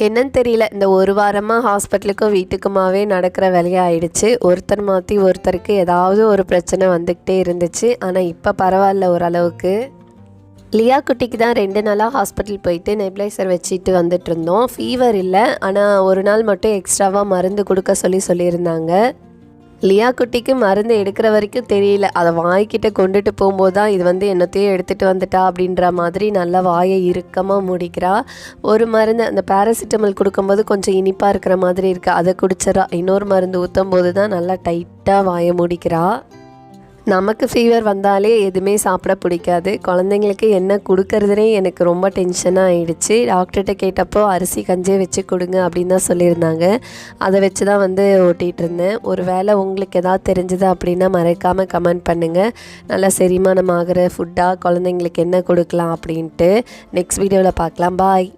என்னன்னு தெரியல, இந்த ஒரு வாரமாக ஹாஸ்பிட்டலுக்கும் வீட்டுக்குமாவே நடக்கிற வேலையாகிடுச்சு. ஒருத்தர் மாற்றி ஒருத்தருக்கு ஏதாவது ஒரு பிரச்சனை வந்துக்கிட்டே இருந்துச்சு. ஆனால் இப்போ பரவாயில்ல ஓரளவுக்கு. லியா குட்டிக்கு தான் 2 நாளாக ஹாஸ்பிட்டல் போயிட்டு நெப்ளைசர் வச்சுட்டு வந்துட்டு இருந்தோம். ஃபீவர் இல்லை, ஆனால் ஒரு நாள் மட்டும் எக்ஸ்ட்ராவாக மருந்து கொடுக்க சொல்லியிருந்தாங்க. லியா குட்டிக்கு மருந்து எடுக்கிற வரைக்கும் தெரியல, அதை வாய்க்கிட்ட கொண்டுட்டு போகும்போது தான் இது என்னத்தையும் எடுத்துகிட்டு வந்துட்டா அப்படின்ற மாதிரி நல்லா வாயை இறுக்கமாக முடிக்கிறா. ஒரு மருந்து அந்த பேராசிட்டமல் கொடுக்கும்போது கொஞ்சம் இனிப்பாக இருக்கிற மாதிரி இருக்குது, அதை குடிச்சிடறா. இன்னொரு மருந்து ஊற்றும் போது தான் நல்லா டைட்டாக வாயை முடிக்கிறா. நமக்கு ஃபீவர் வந்தாலே எதுவுமே சாப்பிட பிடிக்காது. குழந்தைங்களுக்கு என்ன கொடுக்கறதுனே எனக்கு ரொம்ப டென்ஷனாக ஆகிடுச்சு. டாக்டர்கிட்ட கேட்டப்போ அரிசி கஞ்சியை வச்சு கொடுங்க அப்படின்னு தான் சொல்லியிருந்தாங்க. அதை வச்சு தான் ஓட்டிகிட்டு இருந்தேன். ஒரு வேளை உங்களுக்கு எதாவது தெரிஞ்சது அப்படின்னா மறக்காமல் கமெண்ட் பண்ணுங்கள். நல்லா செரிமானம் ஆகிற ஃபுட்டாக குழந்தைங்களுக்கு என்ன கொடுக்கலாம் அப்படின்ட்டு. நெக்ஸ்ட் வீடியோவில் பார்க்கலாம். பாய்.